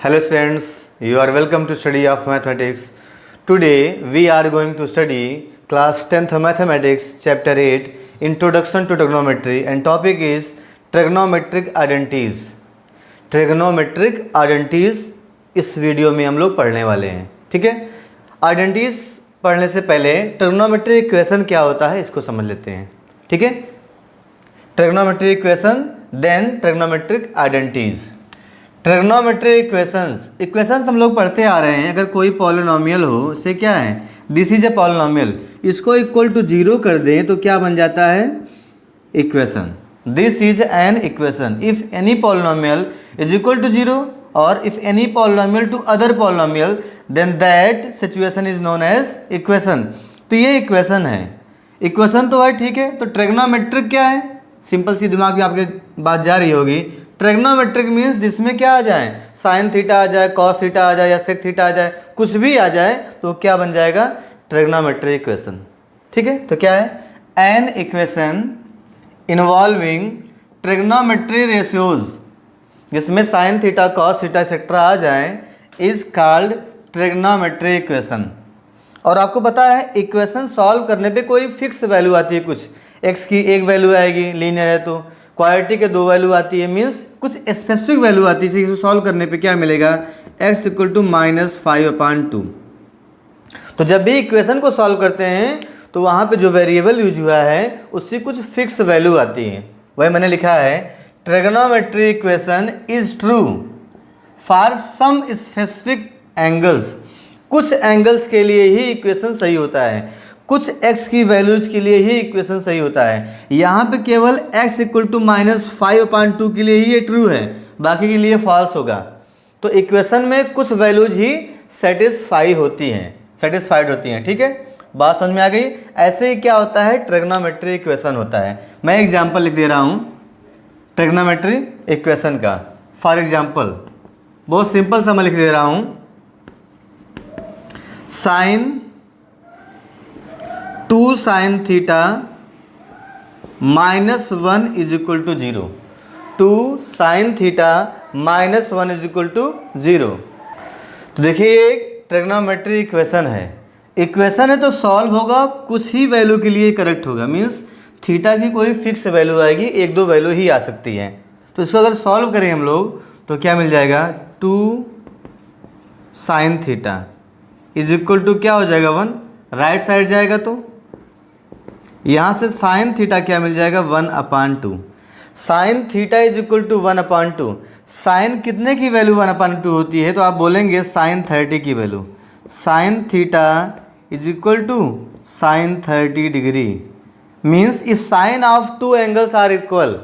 Hello students, you are welcome to study of mathematics. Today we are going to study class 10th mathematics chapter 8 introduction to trigonometry and topic is trigonometric identities. Trigonometric identities इस video में हम लोग पढ़ने वाले हैं, ठीक है। Identities पढ़ने से पहले ट्रिग्नोमेट्रिक इक्वेशन क्या होता है इसको समझ लेते हैं, ठीक है। Trigonometric equation then trigonometric identities. Trigonometric equations हम लोग पढ़ते आ रहे हैं। अगर कोई पॉलिनोमियल हो, से क्या है, दिस इज ए पॉलिनोमियल, इसको इक्वल टू 0 कर दें तो क्या बन जाता है, equation. This is an equation if any polynomial is equal to 0 और if any polynomial to other polynomial then that situation is known as equation. तो ये इक्वेशन है, इक्वेशन तो है, ठीक है। तो ट्रिग्नोमेट्रिक क्या है, सिंपल सी दिमाग में आपके बात जा रही होगी। ट्रिग्नोमेट्रिक मीन्स जिसमें क्या आ जाए, साइन थीटा आ जाए, कॉस थीटा आ जाए या सेक थीटा आ जाए, कुछ भी आ जाए तो क्या बन जाएगा, ट्रिग्नोमेट्रिक इक्वेशन, ठीक है। तो क्या है, an equation involving trigonometry ratios जिसमें sine theta cos theta etcetera आ जाए इज कॉल्ड ट्रिग्नोमेट्रिक इक्वेशन। और आपको पता है इक्वेशन सॉल्व करने पे कोई फिक्स वैल्यू आती है, कुछ एक्स की एक वैल्यू आएगी, लीनियर है तो क्वालिटी के 2 वैल्यू आती है, मीन्स कुछ स्पेसिफिक वैल्यू आती है। इसे सॉल्व करने पे क्या मिलेगा, x इक्वल टू -5/2। तो जब भी इक्वेशन को सॉल्व करते हैं तो वहाँ पे जो वेरिएबल यूज हुआ है उसकी कुछ फिक्स वैल्यू आती है। वही मैंने लिखा है, trigonometry equation is true for some specific angles. कुछ एंगल्स के लिए ही इक्वेशन सही होता है, कुछ x की वैल्यूज़ के लिए ही इक्वेशन सही होता है। यहाँ पे केवल x इक्वल टू -5/2 के लिए ही ये ट्रू है, बाकी के लिए फॉल्स होगा। तो इक्वेशन में कुछ वैल्यूज ही सेटिस्फाइड होती हैं, ठीक है। बात समझ में आ गई। ऐसे ही क्या होता है, ट्रिग्नोमेट्री इक्वेशन होता है। मैं एग्जाम्पल लिख दे रहा हूँ ट्रिग्नोमेट्री इक्वेशन का। फॉर एग्जाम्पल बहुत सिंपल सा मैं लिख दे रहा हूँ, sine 2 sine theta -1 is equal to 0। 2 sine theta -1 is equal to 0। तो देखिए ये एक ट्रिग्नोमेट्री इक्वेशन है। इक्वेशन है तो सॉल्व होगा कुछ ही वैल्यू के लिए करेक्ट होगा, मीन्स थीटा की कोई फिक्स वैल्यू आएगी, 1-2 वैल्यू ही आ सकती है। तो इसको अगर सॉल्व करें हम लोग तो क्या मिल जाएगा, 2 sine theta is equal to क्या हो जाएगा, 1। राइट साइड जाएगा तो यहाँ से साइन थीटा क्या मिल जाएगा, 1/2। Sine theta is equal to 1/2। Sine कितने की वैल्यू 1/2 होती है, तो आप बोलेंगे साइन 30 की value. Sine theta is equal to sine 30 degree, means if sine of 2 angles are equal,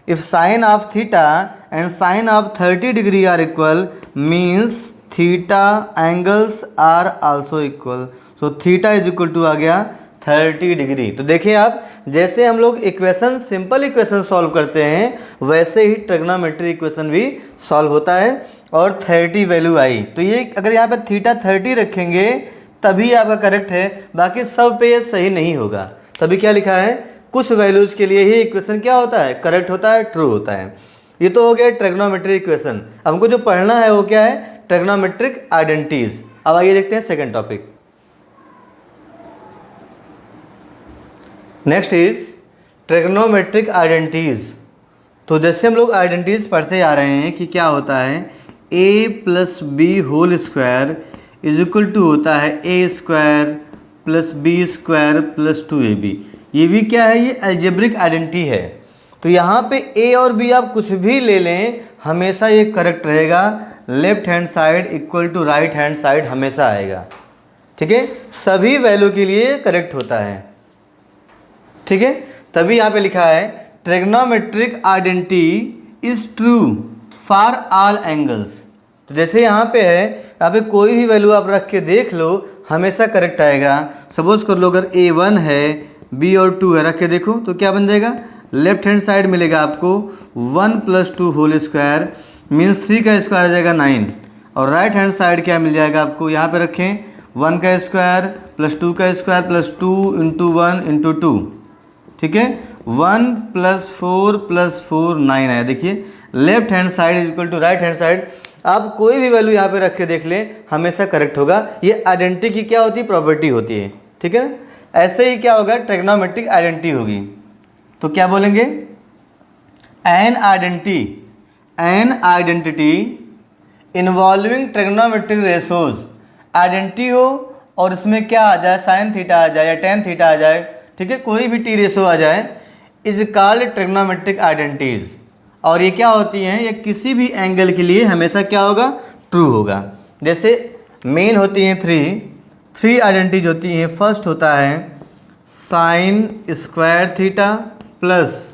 if sine of theta and sine of 30 degree are equal means theta angles are also equal. So theta is equal to आ गया 30 degree. तो देखिए आप, जैसे हम लोग equation simple equation solve करते हैं वैसे ही ट्रिग्नोमेट्री इक्वेशन भी सॉल्व होता है। और 30 वैल्यू आई तो ये अगर यहाँ पे थीटा 30 रखेंगे तभी आपका करेक्ट है, बाकी सब पे ये सही नहीं होगा। तभी क्या लिखा है, कुछ वैल्यूज़ के लिए ही इक्वेशन क्या होता है, करेक्ट होता है, ट्रू होता है। ये तो हो गया ट्रिग्नोमेट्री इक्वेशन। हमको जो पढ़ना है वो क्या है, ट्रिग्नोमेट्रिक आइडेंटिटीज। अब आइए देखते हैं second topic. Next is trigonometric identities. तो जैसे हम लोग आइडेंटिटीज पढ़ते आ रहे हैं कि क्या होता है, a + b² is equal to होता है a² + b² + 2ab। ये भी क्या है, ये अलजेब्रिक आइडेंटिटी है। तो यहाँ पे a और b आप कुछ भी ले लें हमेशा ये करेक्ट रहेगा। Left hand side equal to right hand side हमेशा आएगा, ठीक है। सभी वैल्यू के लिए करेक्ट होता है, ठीक है। तभी यहाँ पे लिखा है trigonometric identity is true for all angles. तो जैसे यहाँ पे है, यहाँ पे कोई भी वैल्यू आप रख के देख लो हमेशा करेक्ट आएगा। सपोज कर लो अगर a1 है, b और 2 है, रख के देखो तो क्या बन जाएगा, लेफ्ट हैंड साइड मिलेगा आपको 1 + 2 होल स्क्वायर मीन्स 3 का स्क्वायर आ जाएगा 9। और राइट हैंड साइड क्या मिल जाएगा आपको, यहाँ पे रखें 1 का स्क्वायर + 2 का स्क्वायर + 2 × 1 × 2, ठीक है। 1 + 4 + 4 9 है। देखिए left hand side is equal to right hand side. आप कोई भी वैल्यू यहाँ पे रख के देख लें, हमेशा करेक्ट होगा। ये आइडेंटिटी की क्या होती है, प्रॉपर्टी होती है, ठीक है ना। ऐसे ही क्या होगा, ट्रिग्नोमेट्रिक आइडेंटिटी होगी। तो क्या बोलेंगे, an identity involving trigonometric ratios, identity हो और इसमें क्या आ जाए, साइन थीटा आ जाए या टेन थीटा आ जाए, ठीक है, कोई भी टी रेशो आ जाए, इज कॉल्ड ट्रिग्नोमेट्रिक आइडेंटिटीज। और ये क्या होती हैं, ये किसी भी एंगल के लिए हमेशा क्या होगा, ट्रू होगा। जैसे मेन होती हैं थ्री आइडेंटिटीज होती हैं। फर्स्ट होता है sine square theta plus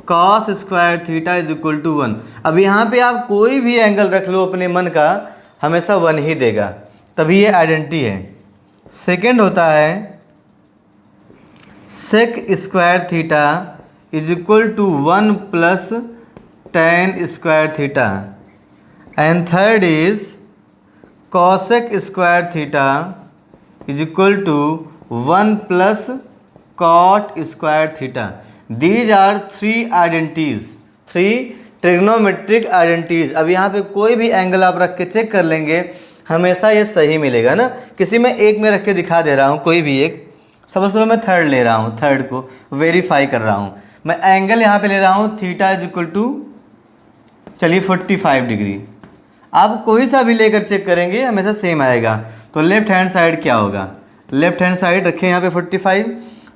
cos square theta is equal to 1। अब यहाँ पे आप कोई भी एंगल रख लो अपने मन का, हमेशा 1 ही देगा, तभी ये आइडेंटिटी है। सेकेंड होता है sec square theta is equal to 1 plus tan square theta. And third is cosec square theta is equal to 1 plus cot square theta. These are three identities, three trigonometric identities. अब यहाँ पे कोई भी angle आप रख के check कर लेंगे, हमेशा ये सही मिलेगा ना। किसी में एक में रख के दिखा दे रहा हूँ, कोई भी एक, सपोज करो मैं थर्ड ले रहा हूँ, थर्ड को वेरीफाई कर रहा हूँ, मैं एंगल यहाँ पे ले रहा हूँ थीटा इज इक्वल टू, चलिए 45 डिग्री। आप कोई सा भी लेकर चेक करेंगे, हमेशा सेम आएगा। तो लेफ्ट हैंड साइड क्या होगा, लेफ्ट हैंड साइड रखें यहाँ पे 45,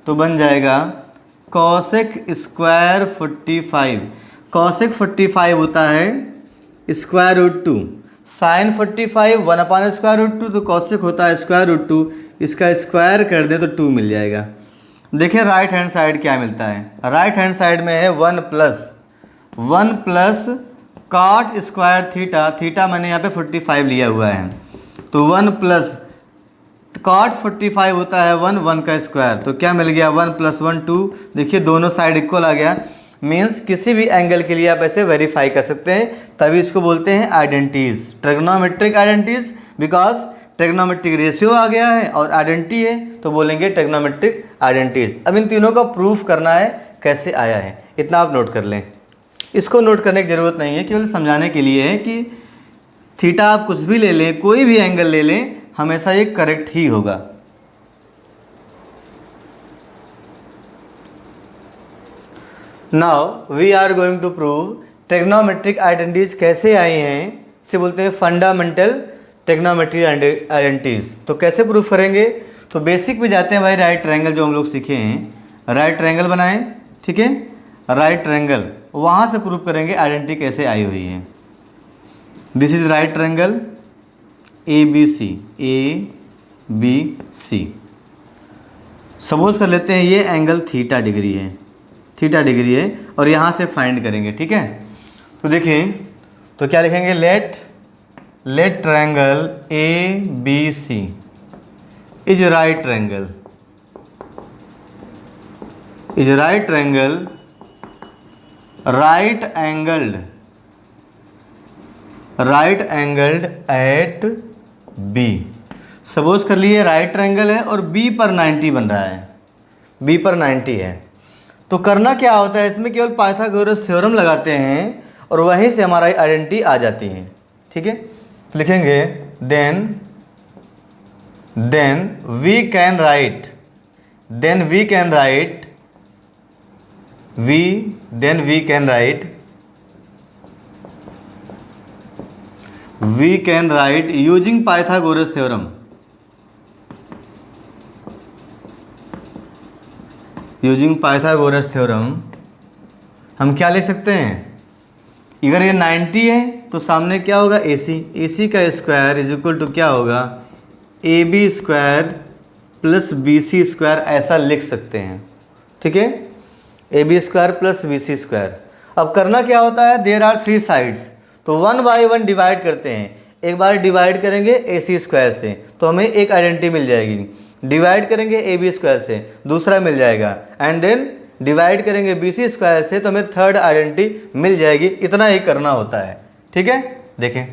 तो बन जाएगा कॉसेक स्क्वायर 45। कॉसेक 45 होता है स्क्वायर रूट 2, साइन 45 1 अपान स्क्वायर रूट 2, तो कॉसेक होता है स्क्वायर रूट 2, इसका स्क्वायर कर दें तो 2 मिल जाएगा। देखिए राइट हैंड साइड क्या मिलता है, राइट हैंड साइड में है 1 plus cot square theta, theta मैंने यहाँ पे 45 लिया हुआ है, तो 1 प्लस कॉट 45 होता है 1 का स्क्वायर, तो क्या मिल गया 1 प्लस 1 2। देखिए दोनों साइड इक्वल आ गया, मीन्स किसी भी एंगल के लिए आप ऐसे वेरीफाई कर सकते हैं, तभी इसको बोलते हैं identities, trigonometric identities. Because trigonometric ratio आ गया है और आइडेंटिटी है, तो बोलेंगे ट्रिग्नोमेट्रिक आइडेंटिटीज। अब इन तीनों का प्रूफ करना है, कैसे आया है, इतना आप नोट कर लें। इसको नोट करने की ज़रूरत नहीं है, केवल समझाने के लिए है कि थीटा आप कुछ भी ले लें, कोई भी एंगल ले लें, हमेशा ये करेक्ट ही होगा। Now we are going to prove trigonometric identities कैसे आई हैं, इसे बोलते हैं फंडामेंटल ट्रिग्नोमेट्रिक आइडेंटिटीज। तो कैसे प्रूफ करेंगे, तो बेसिक पे जाते हैं भाई। राइट ट्रायंगल जो हम लोग सीखे हैं, राइट ट्रायंगल बनाएं, ठीक है, राइट ट्रायंगल, वहाँ से प्रूफ करेंगे आइडेंटिटी कैसे आई हुई है। This is right triangle A B C. Suppose कर लेते हैं ये एंगल थीटा डिग्री है, और यहाँ से फाइंड करेंगे, ठीक है। तो देखें, तो क्या लिखेंगे, let triangle A B C is right triangle, right angled at B. Suppose कर लिए राइट ट्रायंगल है और बी पर 90 बन रहा है, बी पर 90 है। तो करना क्या होता है, इसमें केवल पाइथागोरस थ्योरम लगाते हैं और वहीं से हमारा आइडेंटिटी आ जाती है, ठीक है। तो लिखेंगे then we can write using Pythagoras theorem, हम क्या लिख सकते हैं, अगर ये 90 है तो सामने क्या होगा, AC का स्क्वायर इज इक्वल टू क्या होगा, AB square plus BC square, ऐसा लिख सकते हैं, ठीक है, AB square plus BC square. अब करना क्या होता है, देयर आर 3 साइड्स, तो 1 बाई 1 डिवाइड करते हैं। एक बार डिवाइड करेंगे AC स्क्वायर से तो हमें एक आइडेंटिटी मिल जाएगी, डिवाइड करेंगे AB स्क्वायर से दूसरा मिल जाएगा, एंड देन डिवाइड करेंगे BC स्क्वायर से तो हमें थर्ड आइडेंटिटी मिल जाएगी। इतना ही करना होता है, ठीक है। देखें,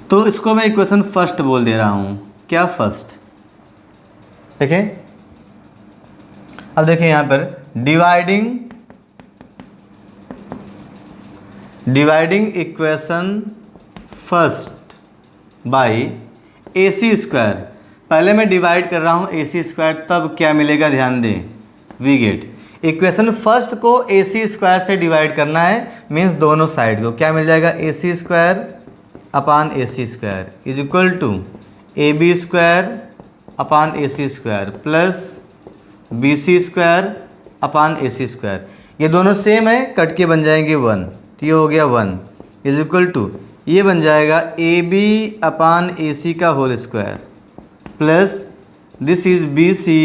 तो इसको मैं इक्वेशन फर्स्ट बोल दे रहा हूँ, क्या फर्स्ट, देखें। अब देखें यहाँ पर dividing equation first bye AC square. पहले मैं डिवाइड कर रहा हूँ AC स्क्वायर, तब क्या मिलेगा ध्यान दें, वी गेट। इक्वेशन फर्स्ट को AC स्क्वायर से डिवाइड करना है, मीन्स दोनों साइड को। क्या मिल जाएगा, AC square upon AC square is equal to AB square upon AC square plus BC square upon AC square. ये दोनों सेम है, कट के बन जाएंगे 1, तो ये हो गया 1 इज इक्वल टू, ये बन जाएगा AB अपान AC का whole square plus this is BC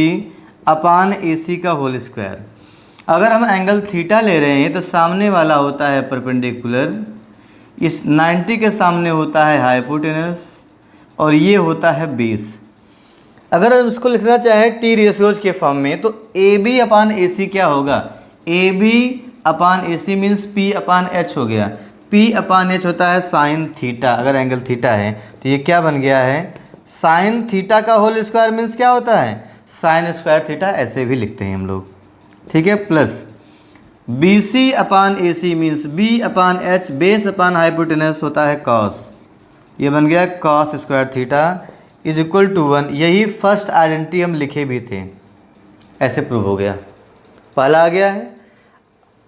upon AC का होल स्क्वायर। अगर हम एंगल थीटा ले रहे हैं तो सामने वाला होता है परपेंडिकुलर, इस 90 के सामने होता है हाइपोटेनस और ये होता है बेस। अगर हम इसको लिखना चाहे टी रेशियोज के फॉर्म में तो AB अपान AC क्या होगा, AB upon AC means P अपान H हो गया। P अपान H होता है साइन थीटा, अगर एंगल थीटा है तो ये क्या बन गया है, साइन थीटा का होल स्क्वायर मीन्स क्या होता है, साइन स्क्वायर थीटा, ऐसे भी लिखते हैं हम लोग, ठीक है। Plus BC upon AC means B upon H base upon hypotenuse होता है कॉस, ये बन गया cos square theta is equal to 1। यही फर्स्ट आइडेंटिटी हम लिखे भी थे, ऐसे प्रूव हो गया, पहला आ गया है।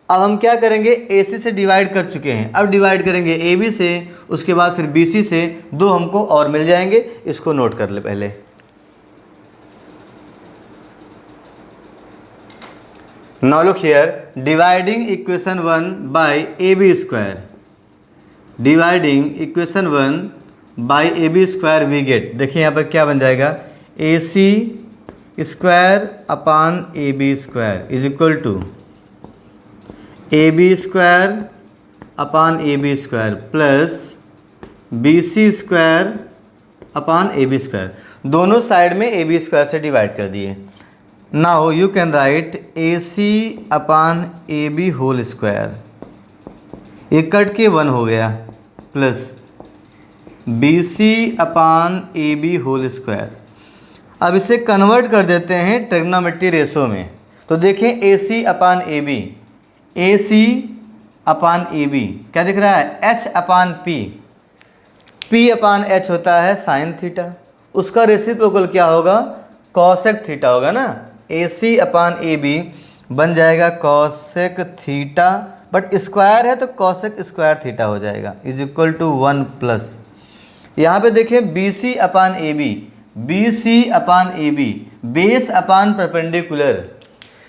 अब हम क्या करेंगे, AC से डिवाइड कर चुके हैं, अब डिवाइड करेंगे AB से, उसके बाद फिर BC से, 2 हमको और मिल जाएंगे, इसको नोट कर ले पहले। Now look here, dividing equation 1 by AB square, dividing equation 1 by AB square we get. देखिए यहाँ पर क्या बन जाएगा, AC square upon AB square is equal to AB square upon AB square plus BC square upon AB square. दोनों side में AB स्क्वायर से डिवाइड कर दिए। Now you can write AC upon AB whole square, ये cut के 1 हो गया, प्लस BC अपान AB होल स्क्वायर। अब इसे कन्वर्ट कर देते हैं ट्रिग्नोमेट्री रेशो में, तो देखें AC upon AB, AC upon AB क्या दिख रहा है, H अपान P, P अपान H होता है साइन थीटा, उसका रेसिप्रोकल क्या होगा, कॉसेक थीटा होगा ना। AC अपान AB बन जाएगा कॉसेक थीटा, बट स्क्वायर है तो कॉसेक स्क्वायर थीटा हो जाएगा इज इक्वल टू 1 प्लस, यहाँ पे देखें BC अपान AB, BC अपान AB base upon perpendicular,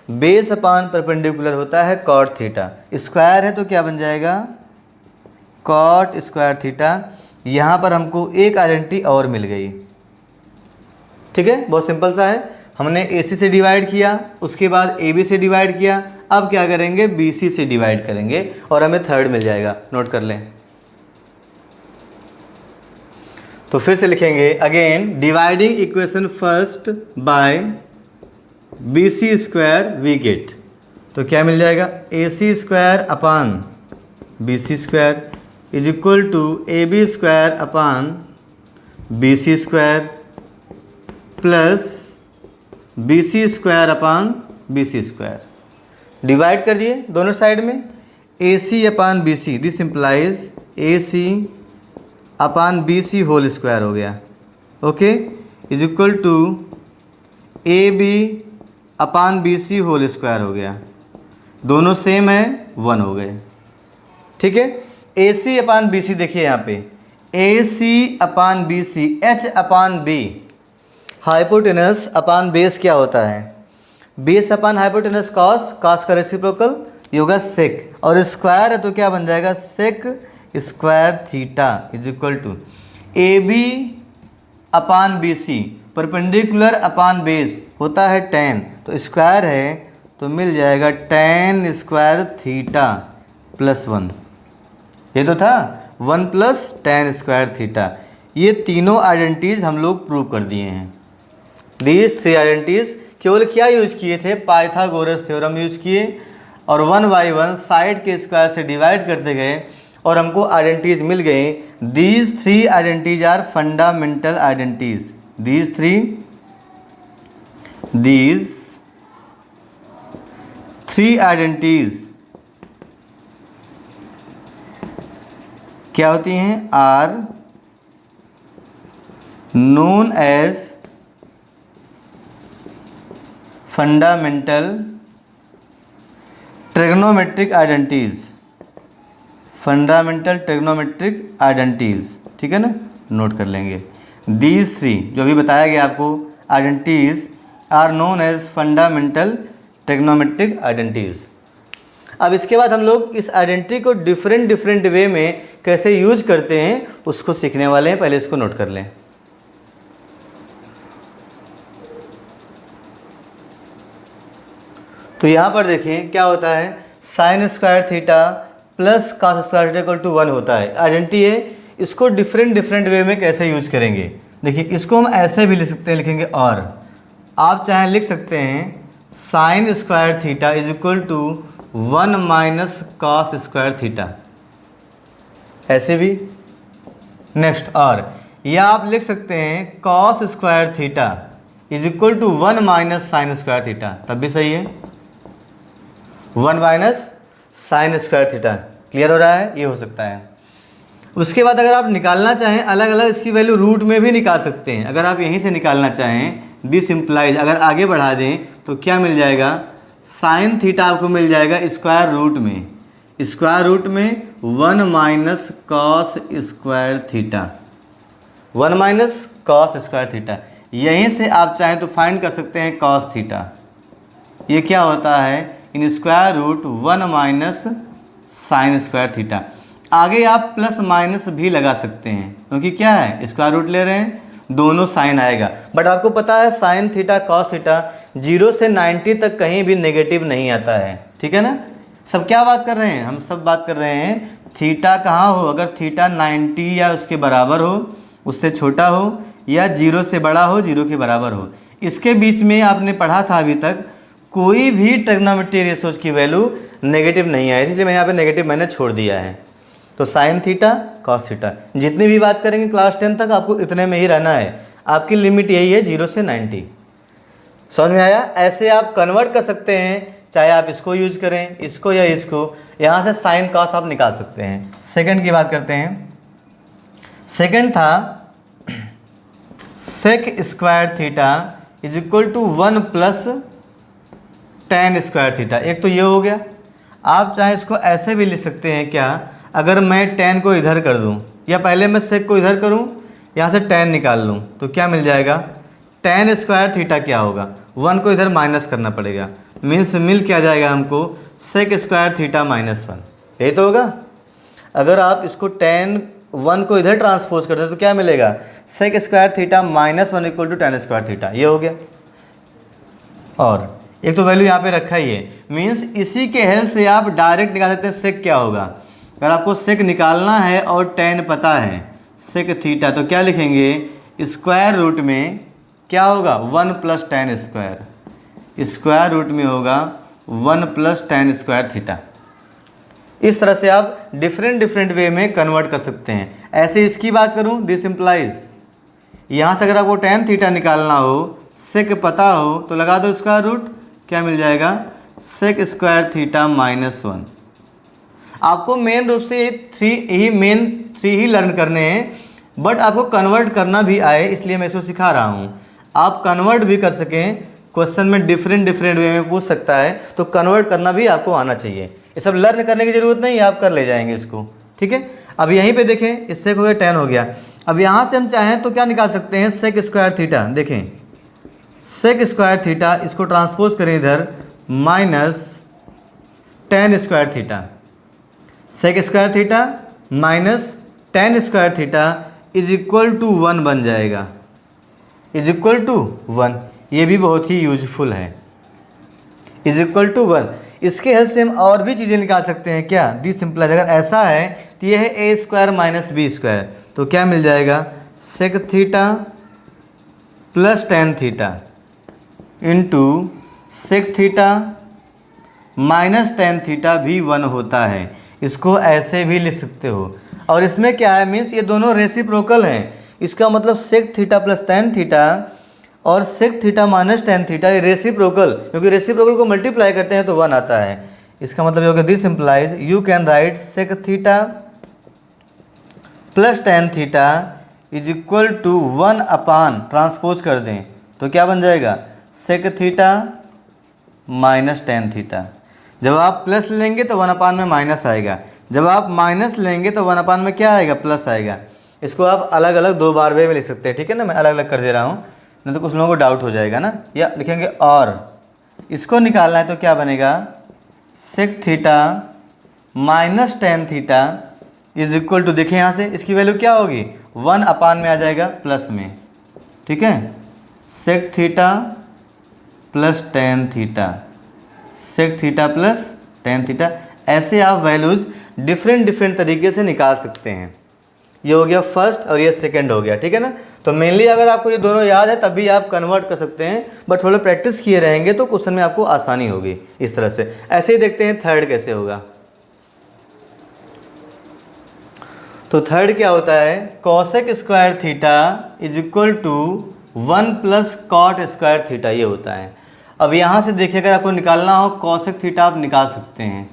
base upon perpendicular होता है कॉट थीटा, स्क्वायर है तो क्या बन जाएगा, कॉट स्क्वायर थीटा। यहाँ पर हमको एक आइडेंटिटी और मिल गई, ठीक है, बहुत सिंपल सा है। हमने AC से डिवाइड किया, उसके बाद AB से डिवाइड किया, अब क्या करेंगे, BC से डिवाइड करेंगे और हमें थर्ड मिल जाएगा, नोट कर लें। तो फिर से लिखेंगे again, dividing equation first by BC square we get, तो क्या मिल जाएगा, AC square upon BC square is equal to AB square upon BC square plus BC square upon BC square. Divide कर दिए दोनों साइड में, AC upon BC, this implies AC upon BC whole square हो गया, okay, is equal to AB upon BC whole square हो गया, दोनों same है, 1 हो गए, ठीक है। AC अपान BC देखिए यहाँ पे, AC अपान BC, H अपान B, हाइपोटेनस अपान बेस क्या होता है, base upon hypotenuse cos, cos का रेसिप्रोकल ये होगा सेक, और स्क्वायर है तो क्या बन जाएगा, sec square theta is equal to AB upon BC, perpendicular upon base होता है tan, तो स्क्वायर है तो मिल जाएगा tan स्क्वायर थीटा प्लस 1, ये तो था 1 प्लस tan स्क्वायर थीटा। ये तीनों आइडेंटिटीज हम लोग प्रूव कर दिए हैं। दीज 3 आइडेंटिटीज केवल क्या यूज किए थे, पाइथागोरस थ्योरम यूज किए और 1/1 साइड के स्क्वायर से डिवाइड करते गए और हमको आइडेंटिटीज मिल गए। These 3 identities are fundamental identities, these 3 identities क्या होती हैं, are known as fundamental trigonometric identities, fundamental trigonometric identities, ठीक है ना, नोट कर लेंगे। दीज थ्री जो अभी बताया गया आपको identities are known as fundamental trigonometric identities. अब इसके बाद हम लोग इस आइडेंटिटी को डिफरेंट वे में कैसे यूज करते हैं उसको सीखने वाले हैं, पहले इसको नोट कर लें। तो यहाँ पर देखें क्या होता है, sine square theta plus cos square theta equal to 1 होता है, आइडेंटिटी है। इसको डिफरेंट वे में कैसे यूज करेंगे, देखिए इसको हम ऐसे भी लिख सकते हैं, लिखेंगे और आप चाहे लिख सकते हैं sine square theta is equal to 1 minus cos square theta, ऐसे भी। नेक्स्ट और या आप लिख सकते हैं cos square theta is equal to 1 minus sine square theta, तब भी सही है, 1 minus sine square theta. Clear हो रहा है, ये हो सकता है। उसके बाद अगर आप निकालना चाहें अलग अलग इसकी वैल्यू रूट में भी निकाल सकते हैं। अगर आप यहीं से निकालना चाहें दिस इम्प्लाइज, अगर आगे बढ़ा दें तो क्या मिल जाएगा, साइन थीटा आपको मिल जाएगा स्क्वायर रूट में, स्क्वायर रूट में 1 minus cos square theta, 1 minus cos square theta. यहीं से आप चाहें तो फाइंड कर सकते हैं कॉस थीटा, ये क्या होता है in square root 1 minus sine square theta. आगे आप प्लस माइनस भी लगा सकते हैं क्योंकि क्या है स्क्वायर रूट ले रहे हैं, दोनों साइन आएगा। बट आपको पता है साइन थीटा कॉस थीटा 0 से 90 तक कहीं भी नेगेटिव नहीं आता है, ठीक है ना। सब क्या बात कर रहे हैं, हम सब बात कर रहे हैं थीटा कहाँ हो, अगर थीटा 90 या उसके बराबर हो, उससे छोटा हो, या 0 से बड़ा हो, 0 के बराबर हो, इसके बीच में आपने पढ़ा था अभी तक कोई भी ट्रिग्नोमेट्री रेशियोज की वैल्यू नेगेटिव नहीं आई, इसलिए मैं यहाँ पे नेगेटिव मैंने छोड़ दिया है। तो साइन थीटा कॉस थीटा जितनी भी बात करेंगे क्लास 10 तक आपको इतने में ही रहना है, आपकी लिमिट यही है 0 से 90। समझ में आया। ऐसे आप कन्वर्ट कर सकते हैं, चाहे आप इसको यूज करें, इसको या इसको, यहाँ से साइन कॉस आप निकाल सकते हैं। सेकंड की बात करते हैं। सेकंड था sec square theta is equal to 1 plus tan square theta. एक तो ये हो गया, आप चाहे इसको ऐसे भी लिख सकते हैं, क्या अगर मैं टेन को इधर कर दूं या पहले मैं सेक को इधर करूं, यहाँ से टेन निकाल लूं तो क्या मिल जाएगा, टेन स्क्वायर थीटा क्या होगा, 1 को इधर माइनस करना पड़ेगा, मीन्स मिल क्या जाएगा हमको सेक स्क्वायर थीटा माइनस 1, यही तो होगा। अगर आप इसको टेन 1 को इधर ट्रांसपोज करते तो क्या मिलेगा, sec square theta minus 1 equal to tan square theta, ये हो गया। और एक तो वैल्यू यहाँ पे रखा ही है, मीन्स इसी के हेल्प से आप डायरेक्ट निकाल सकते हैं सेक क्या होगा। अगर आपको सेक निकालना है और टेन पता है सेक थीटा, तो क्या लिखेंगे स्क्वायर रूट में क्या होगा 1 plus tan square, square root में होगा 1 प्लस टेन स्क्वायर थीटा। इस तरह से आप डिफरेंट वे में कन्वर्ट कर सकते हैं। ऐसे इसकी बात करूँ दिस इम्प्लाइज, यहाँ से अगर आपको टेन थीटा निकालना हो, सेक पता हो तो लगा दो स्क्वायर रूट, क्या मिल जाएगा सेक स्क्वायर थीटा माइनस 1। आपको मेन रूप से मेन थ्री ही लर्न करने हैं, बट आपको कन्वर्ट करना भी आए इसलिए मैं इसको सिखा रहा हूँ। आप कन्वर्ट भी कर सकें, क्वेश्चन में डिफरेंट वे में पूछ सकता है, तो कन्वर्ट करना भी आपको आना चाहिए। ये सब लर्न करने की ज़रूरत नहीं, आप कर ले जाएंगे इसको, ठीक है। अब यहीं पे देखें इससे हो गया 10 हो गया। अब यहाँ से हम चाहें तो क्या निकाल सकते हैं सेक स्क्वायर थीटा, देखें सेक स्क्वायर थीटा, इसको ट्रांसपोज करें इधर minus tan square theta, sec square theta minus tan square theta is equal to 1 बन जाएगा, इज इक्वल टू 1। ये भी बहुत ही यूजफुल है, इज इक्वल टू 1। इसके हेल्प से हम और भी चीज़ें निकाल सकते हैं, क्या दिस सिंपल, अगर ऐसा है तो ये है A square minus B square, तो क्या मिल जाएगा sec theta plus tan theta into sec theta minus tan theta भी 1 होता है। इसको ऐसे भी लिख सकते हो। और इसमें क्या है, मीन्स ये दोनों रेसिप्रोकल हैं। इसका मतलब sec theta plus tan theta और sec theta minus tan theta ये रेसिप्रोकल, क्योंकि रेसिप्रोकल को मल्टीप्लाई करते हैं तो 1 आता है। इसका मतलब ये होगा this implies you can write sec theta plus tan theta is equal to 1 upon transpose कर दें तो क्या बन जाएगा sec theta minus tan theta. जब आप प्लस लेंगे तो 1 अपान में माइनस आएगा, जब आप माइनस लेंगे तो 1 अपान में क्या आएगा प्लस आएगा। इसको आप अलग अलग 2 बार वे में लिख सकते हैं, ठीक है ना, मैं अलग अलग कर दे रहा हूँ नहीं तो कुछ लोगों को डाउट हो जाएगा ना। या लिखेंगे और इसको निकालना है तो क्या बनेगा sec theta minus tan theta is equal to, देखें यहाँ से इसकी वैल्यू क्या होगी 1 अपान में आ जाएगा प्लस में, ठीक है, sec theta plus tan theta, sec theta plus tan theta. ऐसे आप वैल्यूज़ डिफरेंट तरीके से निकाल सकते हैं। ये हो गया फर्स्ट और ये सेकंड हो गया, ठीक है ना। तो मेनली अगर आपको ये दोनों याद है तभी आप कन्वर्ट कर सकते हैं, बट थोड़ा प्रैक्टिस किए रहेंगे तो क्वेश्चन में आपको आसानी होगी इस तरह से। ऐसे ही देखते हैं थर्ड कैसे होगा। तो थर्ड क्या होता है cosec square theta is equal to 1 plus cot square theta, ये होता है। अब यहाँ से देखिए अगर आपको निकालना हो कॉसेक थीटा आप निकाल सकते हैं।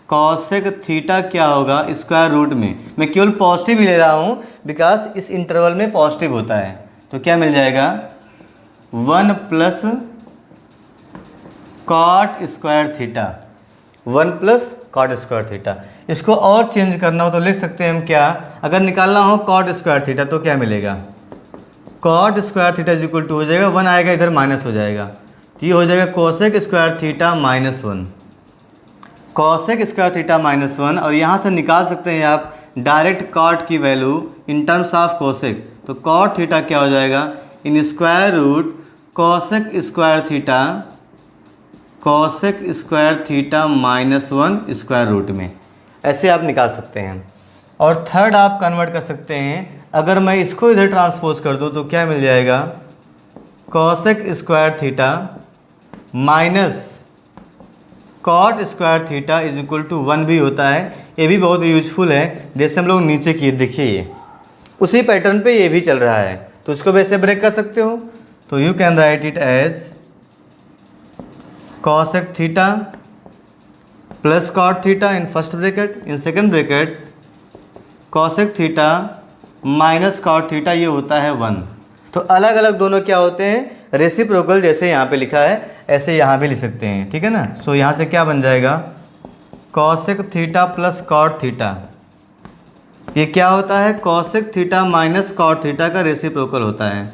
कॉसेक थीटा क्या होगा स्क्वायर रूट में, मैं केवल पॉजिटिव ही ले रहा हूँ बिकॉज इस इंटरवल में पॉजिटिव होता है। तो क्या मिल जाएगा 1 plus cot square theta, 1 plus cot square theta. इसको और चेंज करना हो तो लिख सकते हैं हम क्या, अगर निकालना हो कॉट स्क्वायर थीटा तो क्या मिलेगा cot square theta is equal to हो जाएगा 1 आएगा इधर माइनस हो जाएगा, तो ये हो जाएगा cosec square theta minus 1, cosec square theta minus 1। और यहाँ से निकाल सकते हैं आप डायरेक्ट कॉट की value in terms of cosec, तो कॉट थीटा क्या हो जाएगा in square root cosec square theta, cosec square theta minus 1 square root में। ऐसे आप निकाल सकते हैं। और थर्ड आप कन्वर्ट कर सकते हैं, अगर मैं इसको इधर ट्रांसपोज कर दूँ तो क्या मिल जाएगा cosec square theta minus cot square theta is equal to 1 भी होता है। ये भी बहुत यूजफुल है, जैसे हम लोग नीचे किए देखिए ये उसी पैटर्न पे ये भी चल रहा है, तो इसको वैसे ब्रेक कर सकते हो। तो you can write it as cosec theta plus cot theta in first bracket, in second bracket cosec theta minus cot theta, ये होता है 1। तो अलग अलग दोनों क्या होते हैं रेसिप्रोकल, जैसे यहाँ पे लिखा है ऐसे यहाँ भी लिख सकते हैं, ठीक है ना। सो यहाँ से क्या बन जाएगा cosec theta plus cot theta, ये क्या होता है cosec theta minus cot theta का रेसिप्रोकल होता है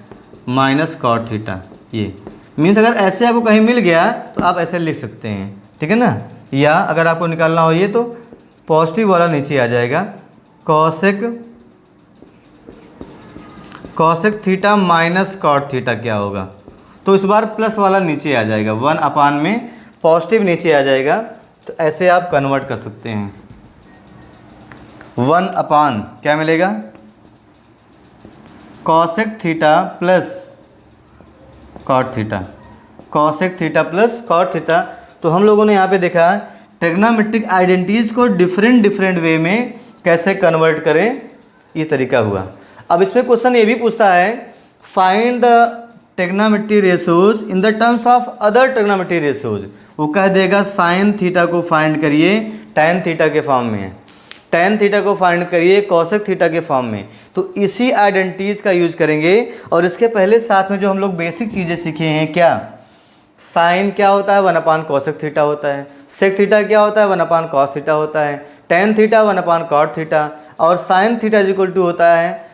माइनस कॉट थीटा। ये मीन्स अगर ऐसे आपको कहीं मिल गया तो आप ऐसे लिख सकते हैं, ठीक है ना। या अगर आपको निकालना हो ये तो पॉजिटिव वाला नीचे आ जाएगा cosec theta minus cot theta क्या होगा, तो इस बार प्लस वाला नीचे आ जाएगा 1 अपान में पॉजिटिव नीचे आ जाएगा। तो ऐसे आप कन्वर्ट कर सकते हैं 1 अपान क्या मिलेगा cosec theta plus cot theta, cosec theta plus cot theta. तो हम लोगों ने यहाँ पे देखा ट्रिग्नोमेट्रिक आइडेंटिटीज़ को डिफरेंट वे में कैसे कन्वर्ट करें, ये तरीका हुआ। अब इसमें क्वेश्चन ये भी पूछता है find the trigonometry ratios in the terms of other trigonometry ratios. वो कह देगा साइन थीटा को फाइंड करिए टैन थीटा के फॉर्म में, टैन थीटा को फाइंड करिए कॉसेक थीटा के फॉर्म में। तो इसी आइडेंटिटीज़ का यूज करेंगे। और इसके पहले साथ में जो हम लोग बेसिक चीज़ें सीखे हैं क्या, साइन क्या होता है 1 अपान कॉसेक थीटा होता है, सेक थीटा क्या होता है 1 अपान कॉस थीटा होता है, tan theta 1 upon cot theta, और sine theta is equal to होता है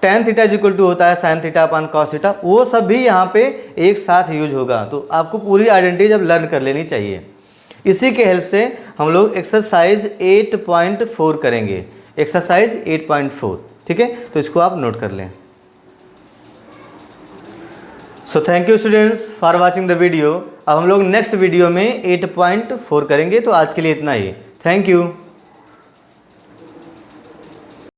tan theta is equal to होता है sine theta upon cos theta. वो सब भी यहाँ पे एक साथ यूज होगा। तो आपको पूरी आइडेंटिटी जब लर्न कर लेनी चाहिए। इसी के हेल्प से हम लोग एक्सरसाइज 8.4 करेंगे, एक्सरसाइज 8.4, ठीक है। तो इसको आप नोट कर लें। So thank you students for watching the video. अब हम लोग नेक्स्ट वीडियो में 8.4 करेंगे। तो आज के लिए इतना ही, थैंक यू।